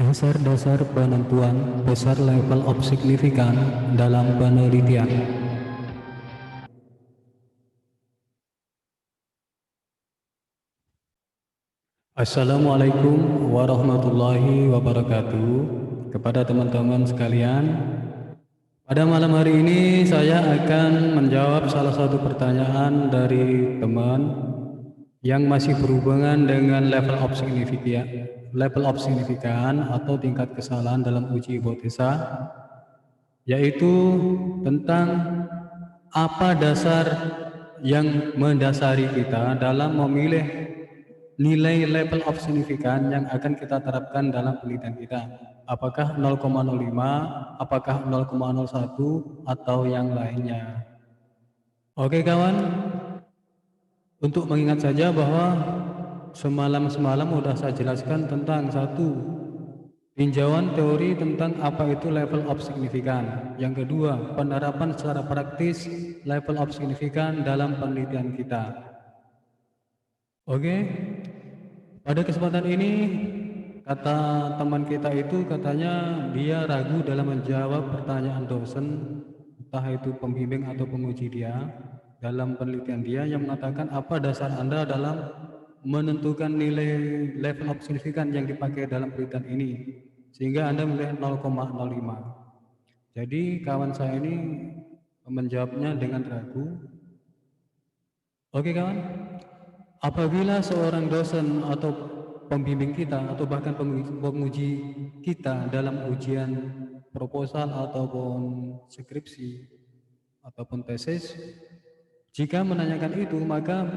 Dasar-dasar penentuan besar level of signifikan dalam penelitian. Assalamualaikum warahmatullahi wabarakatuh. Kepada teman-teman sekalian, pada malam hari ini saya akan menjawab salah satu pertanyaan dari teman yang masih berhubungan dengan level of signifikan atau tingkat kesalahan dalam uji hipotesa, yaitu tentang apa dasar yang mendasari kita dalam memilih nilai level of signifikan yang akan kita terapkan dalam penelitian kita. Apakah 0,05, apakah 0,01, atau yang lainnya. Oke kawan, untuk mengingat saja bahwa semalam udah saya jelaskan tentang tinjauan teori tentang apa itu level of signifikan. Yang kedua, penerapan secara praktis level of signifikan dalam penelitian kita. Oke, pada kesempatan ini kata teman kita itu katanya dia ragu dalam menjawab pertanyaan dosen, entah itu pembimbing atau penguji dia dalam penelitian dia, yang mengatakan apa dasar Anda dalam menentukan nilai level of signifikan yang dipakai dalam penelitian ini sehingga Anda memilih 0,05. Jadi kawan saya ini menjawabnya dengan ragu. Oke kawan, apabila seorang dosen atau pembimbing kita atau bahkan penguji kita dalam ujian proposal ataupun skripsi ataupun tesis, jika menanyakan itu, maka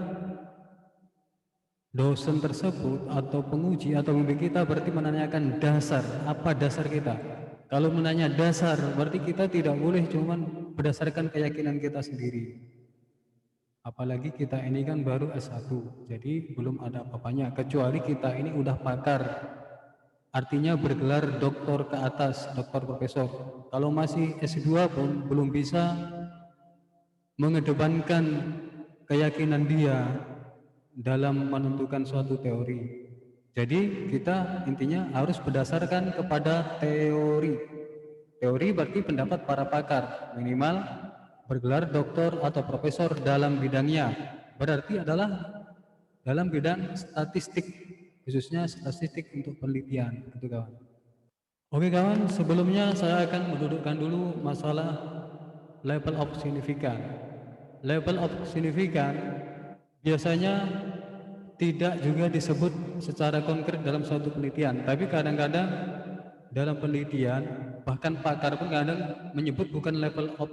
dosen tersebut atau penguji atau pembimbing kita berarti menanyakan dasar, apa dasar kita. Kalau menanya dasar, berarti kita tidak boleh cuman berdasarkan keyakinan kita sendiri. Apalagi kita ini kan baru S1, jadi belum ada apa-apanya, kecuali kita ini udah pakar, artinya bergelar doktor ke atas, doktor profesor. Kalau masih S2 pun belum bisa mengedepankan keyakinan dia dalam menentukan suatu teori. Jadi kita intinya harus berdasarkan kepada teori. Teori berarti pendapat para pakar, minimal bergelar doktor atau profesor dalam bidangnya. Berarti adalah dalam bidang statistik, khususnya statistik untuk penelitian, gitu kawan. Oke kawan, sebelumnya saya akan mendudukkan dulu masalah level of signifikan. Level of signifikan biasanya tidak juga disebut secara konkret dalam suatu penelitian, tapi kadang-kadang dalam penelitian bahkan pakar pun kadang menyebut bukan level of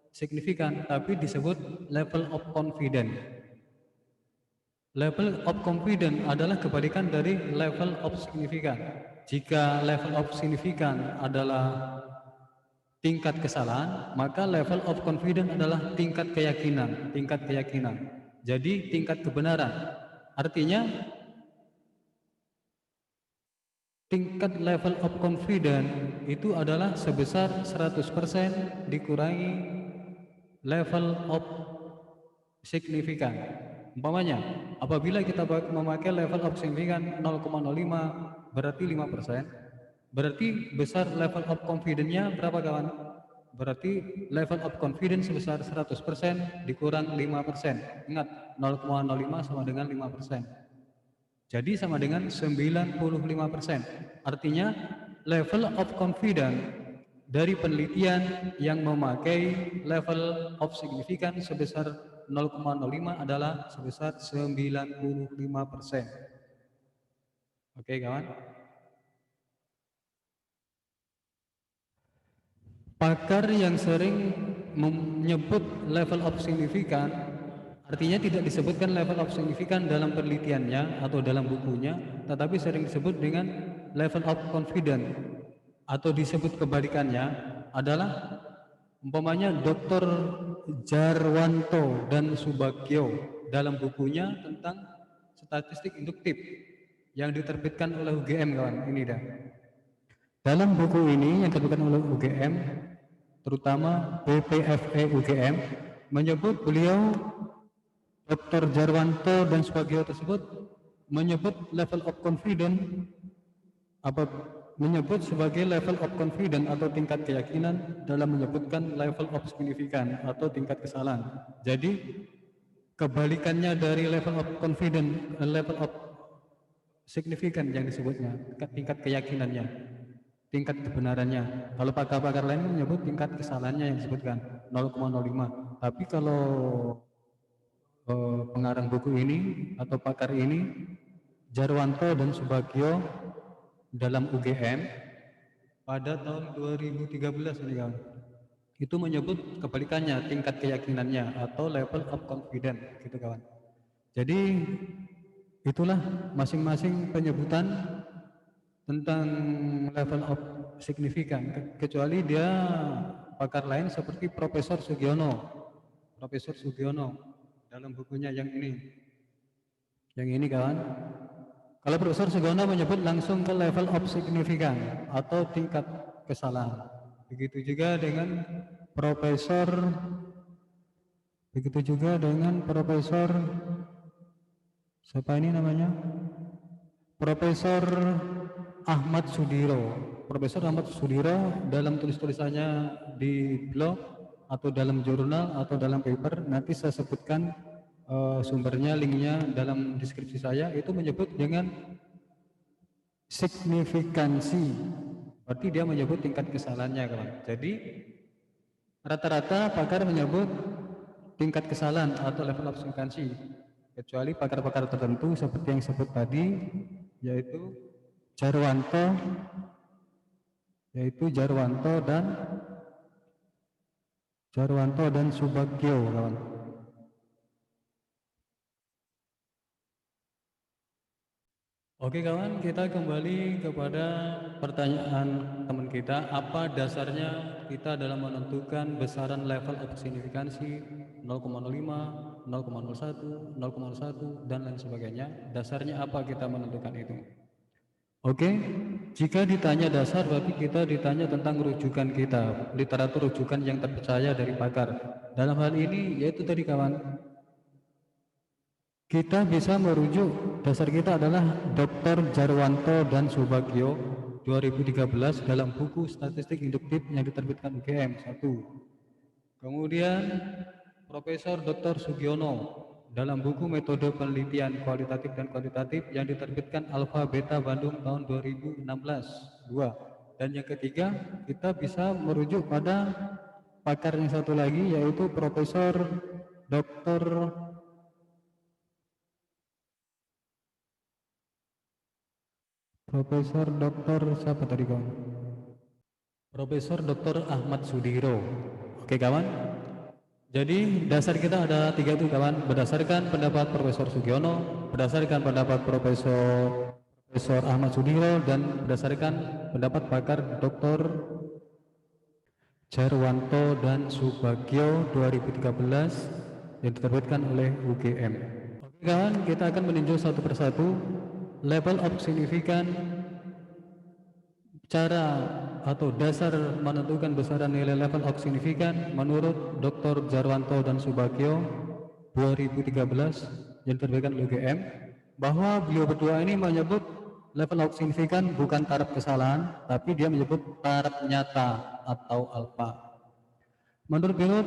signifikan, tapi disebut level of confidence. Level of confidence adalah kebalikan dari level of signifikan. Jika level of signifikan adalah tingkat kesalahan, maka level of confidence adalah tingkat keyakinan. Jadi tingkat kebenaran. Artinya tingkat level of confidence itu adalah sebesar 100% dikurangi level of signifikan. Umpamanya, apabila kita memakai level of signifikan 0,05 berarti 5%, berarti besar level of confidence-nya berapa kawan? Berarti level of confidence sebesar 100% dikurang 5%. Ingat, 0,05 sama dengan 5%. Jadi sama dengan 95%. Artinya level of confidence dari penelitian yang memakai level of signifikan sebesar 0,05 adalah sebesar 95%. Oke kawan. Pakar yang sering menyebut level of signifikan, artinya tidak disebutkan level of signifikan dalam penelitiannya atau dalam bukunya, tetapi sering disebut dengan level of confidence, atau disebut kebalikannya adalah umpamanya Dr. Jarwanto dan Subagio dalam bukunya tentang statistik induktif yang diterbitkan oleh UGM kawan. Ini dah. Dalam buku ini yang diterbitkan oleh UGM, terutama BPFE UGM, menyebut beliau Dr. Jarwanto dan Subagio tersebut menyebut level of confidence menyebut sebagai level of confidence atau tingkat keyakinan dalam menyebutkan level of significance atau tingkat kesalahan. Jadi kebalikannya dari level of confidence, level of significance yang disebutnya, tingkat keyakinannya, tingkat kebenarannya. Kalau pakar-pakar lain menyebut tingkat kesalahannya yang disebutkan 0,05. Tapi kalau pengarang buku ini atau pakar ini, Jarwanto dan Subagio dalam UGM pada tahun 2013 ini kawan, itu menyebut kebalikannya, tingkat keyakinannya atau level of confidence gitu kawan. Jadi itulah masing-masing penyebutan tentang level of significance, kecuali dia pakar lain seperti Profesor Sugiono dalam bukunya yang ini kawan. Kalau Profesor Sugiono menyebut langsung ke level of significance atau tingkat kesalahan. Begitu juga dengan Profesor siapa ini namanya? Profesor Ahmad Sudiro. Profesor Ahmad Sudiro dalam tulisannya di blog atau dalam jurnal atau dalam paper, nanti saya sebutkan sumbernya, linknya dalam deskripsi saya, itu menyebut dengan signifikansi, berarti dia menyebut tingkat kesalahannya kawan. Jadi rata-rata pakar menyebut tingkat kesalahan atau level of signifikansi, kecuali pakar-pakar tertentu seperti yang disebut tadi, yaitu Jarwanto dan Subagio kawan. Oke kawan, kita kembali kepada pertanyaan teman kita, apa dasarnya kita dalam menentukan besaran level of signifikansi 0,05, 0,01, 0,01 dan lain sebagainya. Dasarnya apa kita menentukan itu? Oke, jika ditanya dasar berarti kita ditanya tentang rujukan kita, literatur rujukan yang terpercaya dari pakar. Dalam hal ini yaitu tadi kawan, kita bisa merujuk, dasar kita adalah Dr. Jarwanto dan Subagio 2013 dalam buku Statistik Induktif yang diterbitkan UGM 1. Kemudian Profesor Dr. Sugiono dalam buku Metode Penelitian Kualitatif dan Kuantitatif yang diterbitkan Alpha Beta Bandung tahun 2016 2. Dan yang ketiga, kita bisa merujuk pada pakar yang satu lagi, yaitu Profesor Dr. siapa tadi kawan? Profesor Dr. Ahmad Sudiro. Oke kawan, jadi dasar kita ada 3 itu kawan, berdasarkan pendapat Profesor Sugiono, berdasarkan pendapat Profesor Ahmad Sudiro, dan berdasarkan pendapat pakar Dr. Jarwanto dan Subagio 2013 yang diterbitkan oleh UGM. Oke kawan, kita akan meninjau satu persatu level of significance, cara atau dasar menentukan besaran nilai level of significance menurut Dr. Jarwanto dan Subagio 2013 yang diterbitkan oleh UGM, bahwa beliau berdua ini menyebut level of significance bukan taraf kesalahan, tapi dia menyebut taraf nyata atau alfa. Menurut beliau,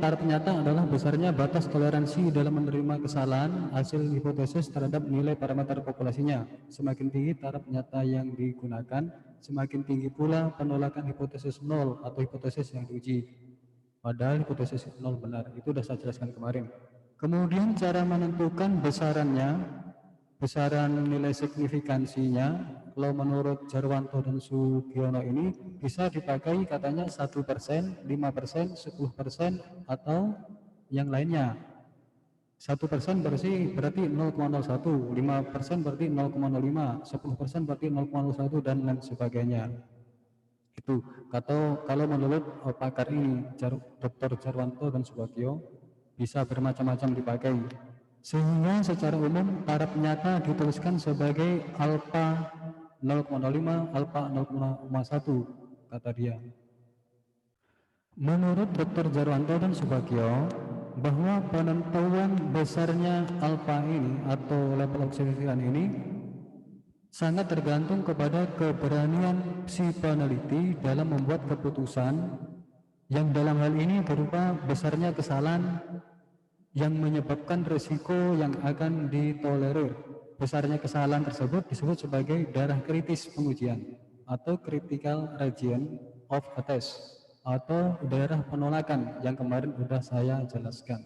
taraf nyata adalah besarnya batas toleransi dalam menerima kesalahan hasil hipotesis terhadap nilai parameter populasinya. Semakin tinggi taraf nyata yang digunakan, semakin tinggi pula penolakan hipotesis nol atau hipotesis yang diuji. Padahal hipotesis nol benar, itu sudah saya jelaskan kemarin. Kemudian cara menentukan besaran nilai signifikansinya, kalau menurut Jarwanto dan Sugiono ini bisa dipakai katanya 1%, 5%, 10% atau yang lainnya. 1% berarti 0,01, 5% berarti 0,05, 10% berarti 0,01 dan lain sebagainya. Itu kalau menurut pakar ini, Dr. Jarwanto dan Subagio, bisa bermacam-macam dipakai. Sehingga secara umum taraf nyata dituliskan sebagai alfa 0,05, alfa 0,1 kata dia. Menurut Dr. Jarwanto dan Subagio, bahwa penentuan besarnya alfa ini atau level of significance ini sangat tergantung kepada keberanian si peneliti dalam membuat keputusan yang dalam hal ini berupa besarnya kesalahan yang menyebabkan risiko yang akan ditolerir. Besarnya kesalahan tersebut disebut sebagai darah kritis pengujian atau critical region of a test atau daerah penolakan yang kemarin sudah saya jelaskan.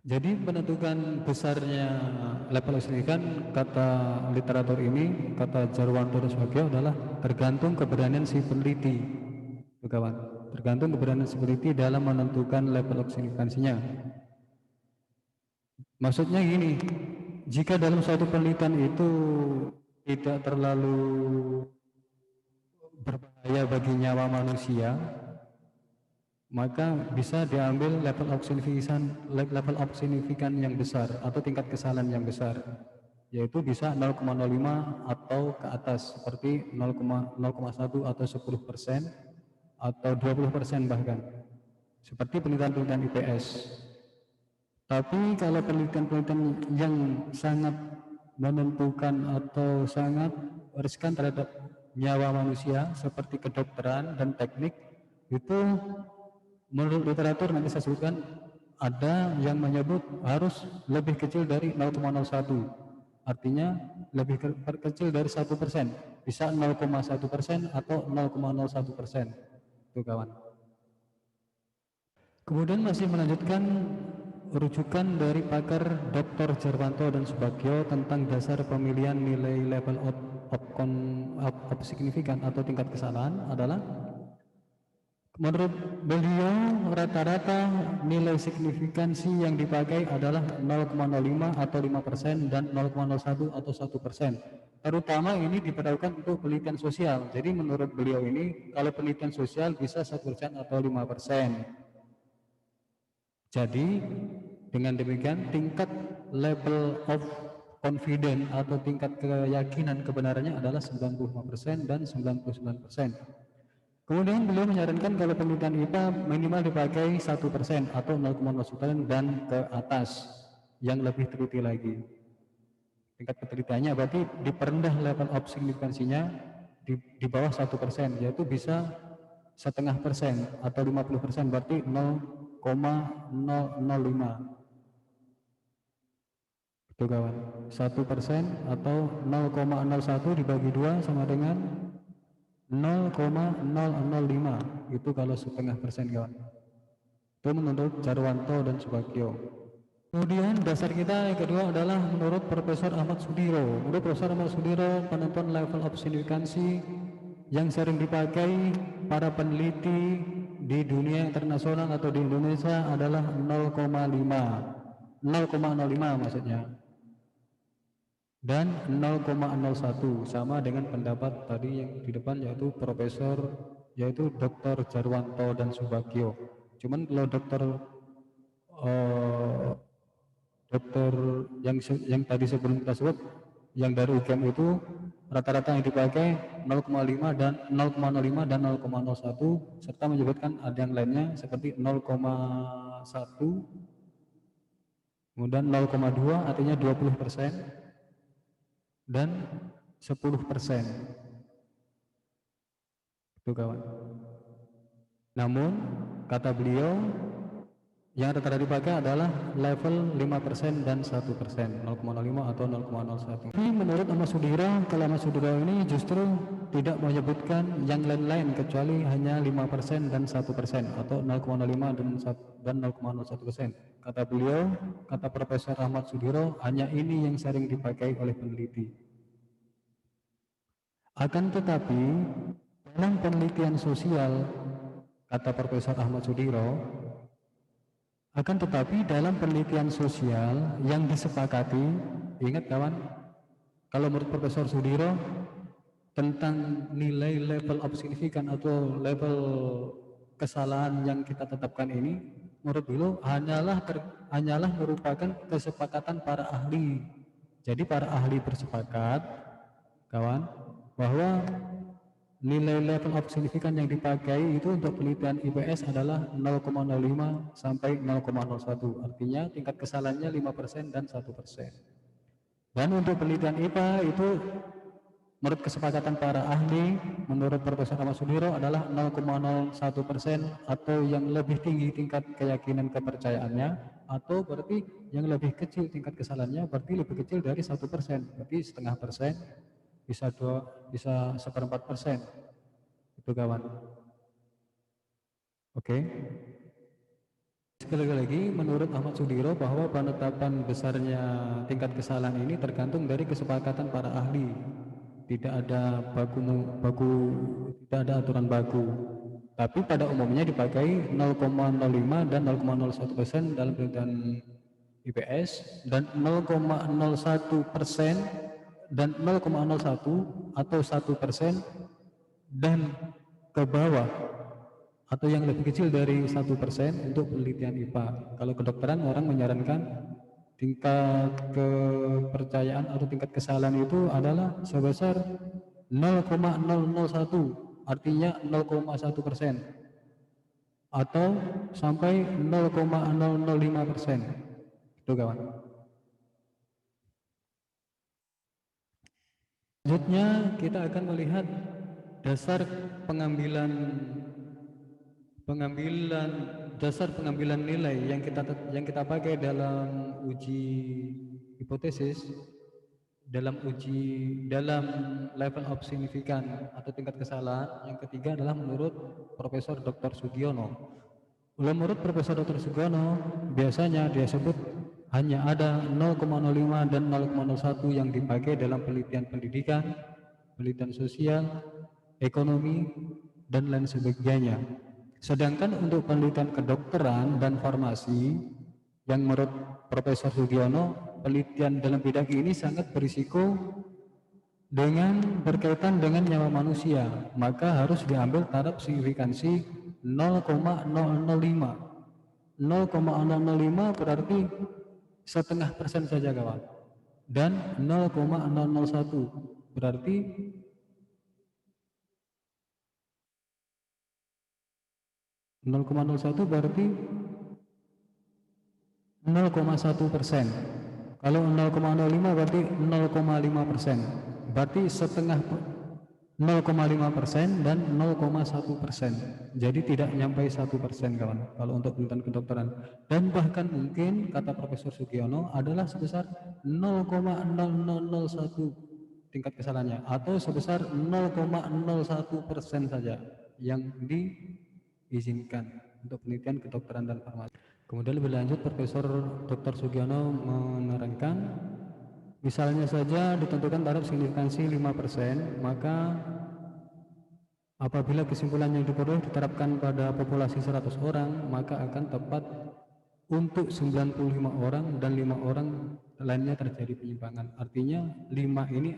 Jadi menentukan besarnya level signifikan, kata literatur ini, kata Jarwanto dan Swagyo, adalah tergantung keberanian si peneliti, kawan. Tergantung keberanian si peneliti dalam menentukan level signifikansinya. Maksudnya gini, jika dalam suatu penelitian itu tidak terlalu berbahaya bagi nyawa manusia, maka bisa diambil level of signifikan yang besar atau tingkat kesalahan yang besar, yaitu bisa 0,05 atau ke atas, seperti 0,1 atau 10% atau 20% bahkan, seperti penelitian-penelitian IPS. Tapi kalau penelitian-penelitian yang sangat menentukan atau sangat riskan terhadap nyawa manusia seperti kedokteran dan teknik, itu menurut literatur nanti saya sebutkan, ada yang menyebut harus lebih kecil dari 0,01, artinya lebih kecil dari 1%, bisa 0,1% atau 0,01%, itu kawan. Kemudian masih melanjutkan rujukan dari pakar Dr. Jarwanto dan Subagyo tentang dasar pemilihan nilai level of signifikan atau tingkat kesalahan adalah, menurut beliau rata-rata nilai signifikansi yang dipakai adalah 0,05 atau 5% dan 0,01 atau 1%. Terutama ini diperlakukan untuk penelitian sosial. Jadi menurut beliau ini kalau penelitian sosial bisa 1% atau 5%. Jadi dengan demikian tingkat level of confidence atau tingkat keyakinan kebenarannya adalah 95% dan 99%. Kemudian beliau menyarankan kalau penelitian IPA minimal dipakai 1% atau 0,01% dan ke atas, yang lebih teliti lagi. Tingkat ketelitiannya berarti diperendah level of signifikansinya di bawah 1%, yaitu bisa 0,5% atau 50%, berarti 0,005. Itu kawan, 1% atau 0,01 dibagi 2 sama dengan 0,005, itu kalau 0,5% kawan. Itu menurut Jarwanto dan Subagyo. Kemudian dasar kita yang kedua adalah menurut Profesor Ahmad Sudiro. Menurut Profesor Ahmad Sudiro, penentuan level of signifikansi yang sering dipakai para peneliti di dunia internasional atau di Indonesia adalah 0,05 maksudnya, dan 0,01, sama dengan pendapat tadi yang di depan, yaitu yaitu Dr. Jarwanto dan Subagyo. Cuman kalau dokter yang tadi sebelum kita sebut, yang dari UGM itu rata-rata yang dipakai 0,5 dan 0,05 dan 0,01, serta menyebutkan ada yang lainnya seperti 0,1, kemudian 0,2 artinya 20% dan 10%. Itu kawan. Namun kata beliau yang rata-rata dipakai adalah level 5% dan 1%, 0,05 atau 0,01. Tapi menurut Ahmad Sudiro, kalau Ahmad Sudiro ini justru tidak menyebutkan yang lain-lain kecuali hanya 5% dan 1% atau 0,05 dan 0,01%. Kata beliau, kata Profesor Ahmad Sudiro, hanya ini yang sering dipakai oleh peneliti. Akan tetapi dalam penelitian sosial, kata Profesor Ahmad Sudiro, akan tetapi dalam penelitian sosial yang disepakati, ingat kawan, kalau menurut Profesor Sudiro tentang nilai level of signifikan atau level kesalahan yang kita tetapkan ini, menurut beliau hanyalah merupakan kesepakatan para ahli. Jadi para ahli bersepakat, kawan, bahwa nilai level of signifikan yang dipakai itu untuk penelitian IPS adalah 0,05 sampai 0,01, artinya tingkat kesalahannya 5% dan 1%. Dan untuk penelitian IPA itu Menurut kesepakatan para ahli, menurut Profesor Ahmad Sudiro adalah 0,01% atau yang lebih tinggi tingkat keyakinan kepercayaannya, atau berarti yang lebih kecil tingkat kesalahannya berarti lebih kecil dari 1%, berarti setengah persen, bisa 1/4%. Itu kawan. Oke. Sekali lagi, menurut Ahmad Sudiro bahwa penetapan besarnya tingkat kesalahan ini tergantung dari kesepakatan para ahli. Tidak ada tidak ada aturan baku. Tapi pada umumnya dipakai 0,05 dan 0,01% dalam penelitian IPS dan 0,01% dan 0,01 atau 1% dan ke bawah atau yang lebih kecil dari 1% untuk penelitian IPA. Kalau kedokteran orang menyarankan tingkat kepercayaan atau tingkat kesalahan itu adalah sebesar 0,001, artinya 0,1% atau sampai 0,005%. Itu kawan. Selanjutnya kita akan melihat dasar pengambilan nilai yang kita pakai dalam uji hipotesis, dalam level of signifikan atau tingkat kesalahan. Yang ketiga adalah menurut Profesor Dr. Sugiono. Menurut Profesor Dr. Sugiono, biasanya dia sebut hanya ada 0,05 dan 0,01 yang dipakai dalam penelitian pendidikan, penelitian sosial, ekonomi, dan lain sebagainya. Sedangkan untuk penelitian kedokteran dan farmasi, yang menurut Profesor Sugiono, penelitian dalam bidang ini sangat berisiko dengan berkaitan dengan nyawa manusia, maka harus diambil taraf signifikansi 0,005. 0,005 berarti setengah persen saja kawan, dan 0,001 berarti 0,01 berarti 0,1%. Kalau 0,05 berarti 0,5%. Berarti setengah 0,5% dan 0,1%. Jadi tidak nyampe 1% kawan kalau untuk penelitian kedokteran. Dan bahkan mungkin kata Profesor Sugiono adalah sebesar 0,0001 tingkat kesalahannya, atau sebesar 0,01% saja yang diizinkan untuk penelitian kedokteran dan farmasi. Kemudian lebih lanjut Profesor Dr. Sugiono menerangkan, misalnya saja ditentukan taraf signifikansi 5%, maka apabila kesimpulan yang diperoleh diterapkan pada populasi 100 orang, maka akan tepat untuk 95 orang dan 5 orang lainnya terjadi penyimpangan. Artinya 5 ini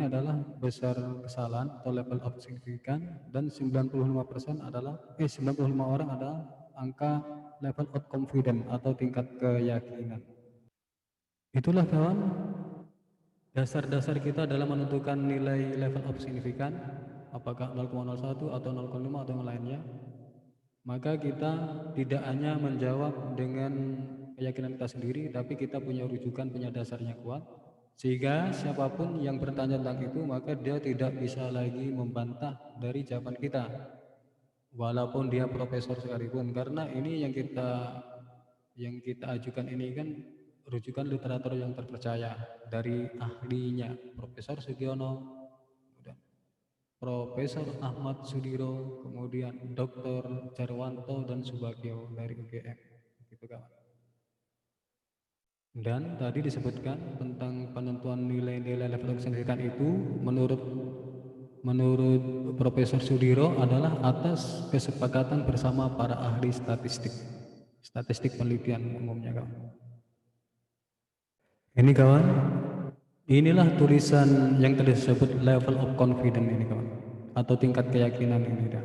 adalah besar kesalahan atau level of signifikan, dan 95% adalah 95 orang adalah angka level of confidence atau tingkat keyakinan. Itulah kawan dasar-dasar kita dalam menentukan nilai level of signifikan, apakah 0,01 atau 0,5 atau yang lainnya. Maka kita tidak hanya menjawab dengan keyakinan kita sendiri, tapi kita punya rujukan, punya dasarnya kuat, sehingga siapapun yang bertanya tentang itu, maka dia tidak bisa lagi membantah dari jawaban kita, walaupun dia profesor sekalipun. Karena ini yang kita ajukan ini kan rujukan literatur yang terpercaya dari ahlinya Profesor Sugiono, Profesor Ahmad Sudiro, kemudian Dr. Jarwanto dan Subagio dari UGM. Gitu kawan. Dan tadi disebutkan tentang penentuan nilai-nilai level signifikan itu menurut Profesor Sudiro adalah atas kesepakatan bersama para ahli statistik penelitian umumnya kawan. Ini kawan, inilah tulisan yang tadi disebut level of confidence ini kawan, atau tingkat keyakinan ini dah.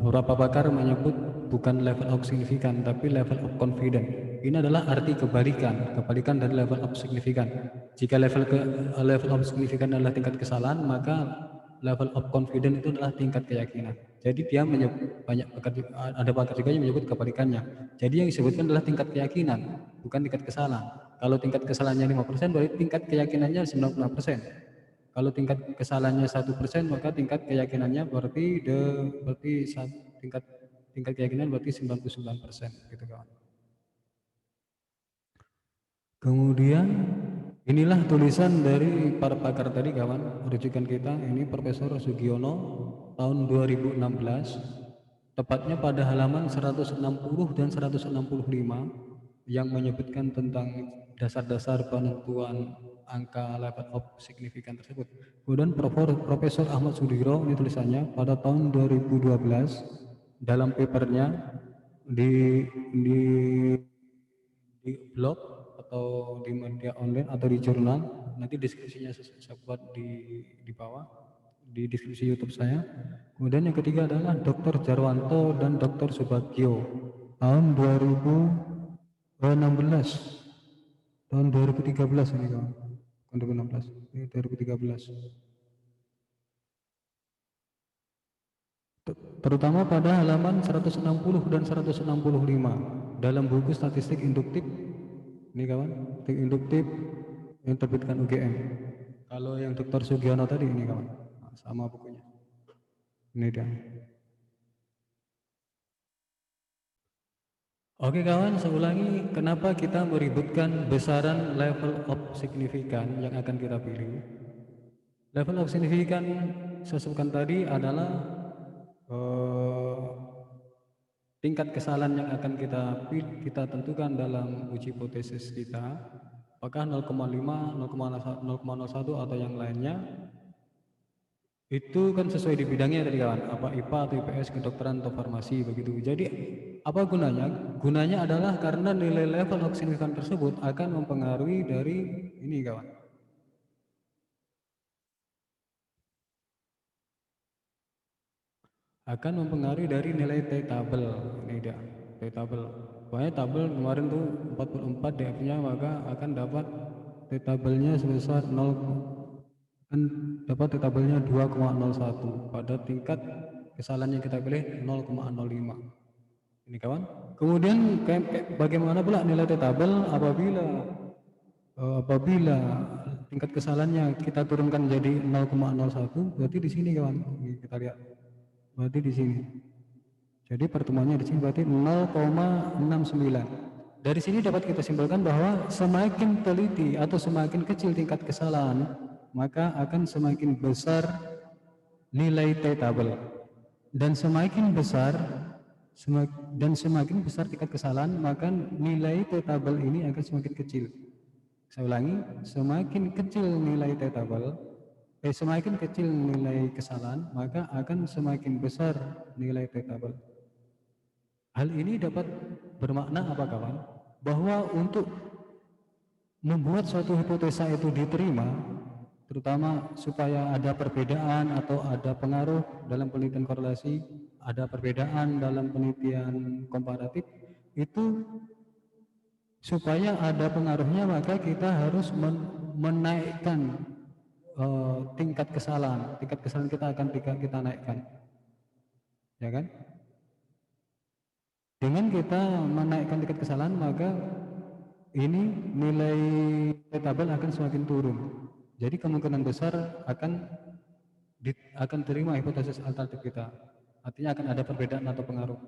Beberapa pakar menyebut bukan level of signifikan tapi level of confidence. Ini adalah arti kebalikan dari level of signifikan. Jika level of signifikan adalah tingkat kesalahan, maka level of confidence itu adalah tingkat keyakinan. Jadi dia ada pakar juga yang menyebut kebalikannya. Jadi yang disebutkan adalah tingkat keyakinan, bukan tingkat kesalahan. Kalau tingkat kesalahannya 5%, berarti tingkat keyakinannya 90%. Kalau tingkat kesalahannya 1%, maka tingkat keyakinannya berarti tingkat keyakinan berarti 99%, gitu kawan. Kemudian inilah tulisan dari para pakar tadi kawan, rujukan kita ini Profesor Sugiono tahun 2016, tepatnya pada halaman 160 dan 165 yang menyebutkan tentang dasar-dasar penentuan angka level of signifikan tersebut. Kemudian Profesor Ahmad Sudiro ini tulisannya pada tahun 2012 dalam papernya di blog atau di media online atau di jurnal, nanti deskripsinya saya buat di bawah di deskripsi YouTube saya. Kemudian yang ketiga adalah Dr. Jarwanto dan Dr. Subagio tahun 2016, tahun 2013 ini kawan, 2016, ini 2013. Terutama pada halaman 160 dan 165 dalam buku statistik induktif ini kawan, induktif yang terbitkan UGM. Kalau yang Dr. Sugiono tadi ini kawan, sama bukunya. Ini dia. Oke kawan, saya ulangi, kenapa kita meributkan besaran level of signifikan yang akan kita pilih. Level of signifikan saya sebutkan tadi adalah tingkat kesalahan yang akan kita tentukan dalam uji hipotesis kita, apakah 0,5, 0,01 atau yang lainnya. Itu kan sesuai di bidangnya tadi kawan, apa IPA atau IPS, kedokteran atau farmasi begitu. Jadi apa gunanya? Gunanya adalah karena nilai level of signifikan tersebut akan mempengaruhi dari ini kawan. Akan mempengaruhi dari nilai T-tabel. Ini dia, T-tabel. Pokoknya tabel kemarin tuh 44 DF-nya, maka akan dapat T-tabelnya sebesar 0, kan dapat tabelnya 2,01 pada tingkat kesalahan yang kita pilih 0,05 ini kawan. Kemudian bagaimana pula nilai tabel apabila tingkat kesalahannya kita turunkan jadi 0,01, berarti di sini kawan, ini kita lihat, berarti di sini, jadi pertemuannya di sini berarti 0,69. Dari sini dapat kita simpulkan bahwa semakin teliti atau semakin kecil tingkat kesalahan, maka akan semakin besar nilai T-tabel. Dan semakin besar tingkat kesalahan, maka nilai T-tabel ini akan semakin kecil. Saya ulangi, semakin kecil nilai T-tabel, semakin kecil nilai kesalahan, maka akan semakin besar nilai T-tabel. Hal ini dapat bermakna apa kawan? Bahwa untuk membuat suatu hipotesa itu diterima, terutama supaya ada perbedaan atau ada pengaruh dalam penelitian korelasi, ada perbedaan dalam penelitian komparatif, itu supaya ada pengaruhnya maka kita harus menaikkan tingkat kesalahan kita akan kita naikkan, ya kan? Dengan kita menaikkan tingkat kesalahan, maka ini nilai T-tabel akan semakin turun. Jadi kemungkinan besar akan terima hipotesis alternatif kita. Artinya akan ada perbedaan atau pengaruh.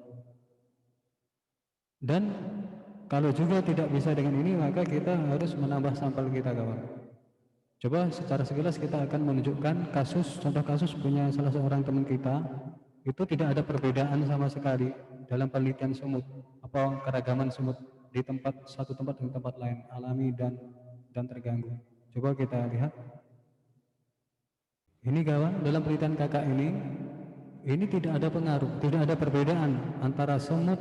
Dan kalau juga tidak bisa dengan ini, maka kita harus menambah sampel kita kawan. Coba secara sekilas kita akan menunjukkan contoh kasus punya salah seorang teman kita, itu tidak ada perbedaan sama sekali dalam penelitian semut atau keragaman semut di satu tempat dengan tempat lain, alami dan terganggu. Coba kita lihat. Ini kawan, dalam penelitian kakak ini tidak ada pengaruh, tidak ada perbedaan antara semut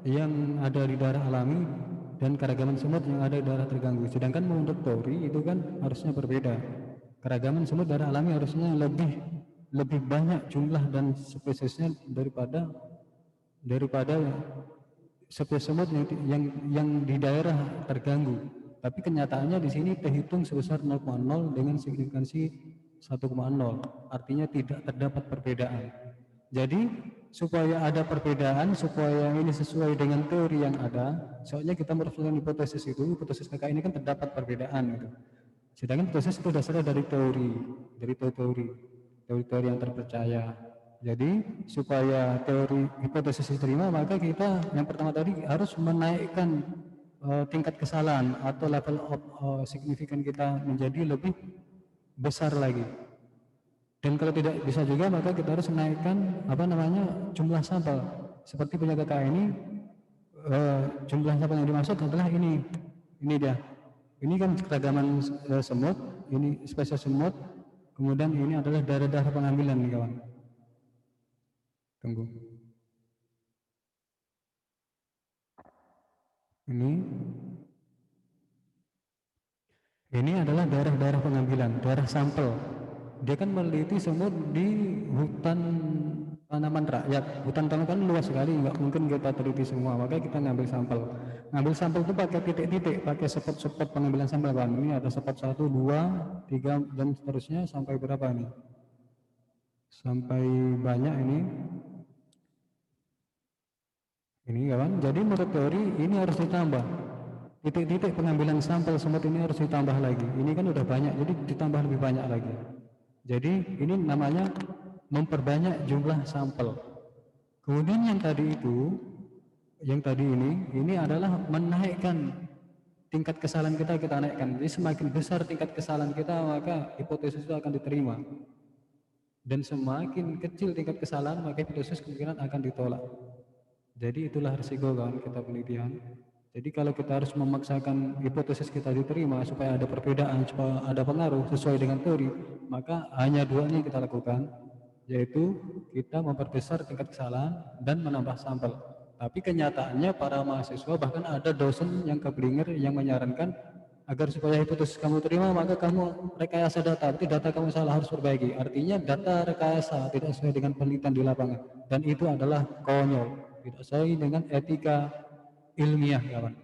yang ada di daerah alami dan keragaman semut yang ada di daerah terganggu. Sedangkan menurut teori itu kan harusnya berbeda. Keragaman semut daerah alami harusnya lebih banyak jumlah dan spesiesnya daripada spesies semut yang di daerah terganggu. Tapi kenyataannya di sini terhitung sebesar 0,0 dengan signifikansi 1,0, artinya tidak terdapat perbedaan. Jadi supaya ada perbedaan, supaya ini sesuai dengan teori yang ada. Soalnya kita merumuskan hipotesis itu, hipotesis KK ini kan terdapat perbedaan gitu. Sedangkan hipotesis itu dasarnya dari teori yang terpercaya. Jadi supaya teori hipotesis diterima, maka kita yang pertama tadi harus menaikkan tingkat kesalahan atau level of signifikan kita menjadi lebih besar lagi. Dan kalau tidak bisa juga, maka kita harus menaikkan jumlah sampel. Seperti punya KK ini, jumlah sampel yang dimaksud adalah ini dia. Ini kan keragaman semut, ini spesies semut, kemudian ini adalah daerah-daerah pengambilan nih kawan. Tunggu. Ini adalah daerah-daerah pengambilan, daerah sampel. Dia kan meneliti semut di hutan tanaman rakyat. Hutan tanaman kan luas sekali, nggak mungkin kita teliti semua. Maka kita ngambil sampel. Ngambil sampel itu pakai titik-titik, pakai spot-spot pengambilan sampel kan. Ini ada spot 1, 2, 3 dan seterusnya sampai berapa nih? Sampai banyak ini. Ini kawan. Jadi menurut teori ini harus ditambah. Titik-titik pengambilan sampel semut ini harus ditambah lagi. Ini kan udah banyak, jadi ditambah lebih banyak lagi. Jadi ini namanya memperbanyak jumlah sampel. Kemudian yang tadi ini adalah menaikkan tingkat kesalahan kita naikkan. Jadi semakin besar tingkat kesalahan kita, maka hipotesis itu akan diterima. Dan semakin kecil tingkat kesalahan, maka hipotesis kemungkinan akan ditolak. Jadi itulah risiko kawan kita penelitian. Jadi kalau kita harus memaksakan hipotesis kita diterima supaya ada perbedaan, supaya ada pengaruh sesuai dengan teori, maka hanya dua ini kita lakukan, yaitu kita memperbesar tingkat kesalahan dan menambah sampel. Tapi kenyataannya para mahasiswa, bahkan ada dosen yang keblinger yang menyarankan agar supaya hipotesis kamu terima, maka kamu rekayasa data, berarti data kamu salah, harus perbaiki. Artinya data rekayasa tidak sesuai dengan penelitian di lapangan, dan itu adalah konyol, tidak sesuai dengan etika ilmiah kawan.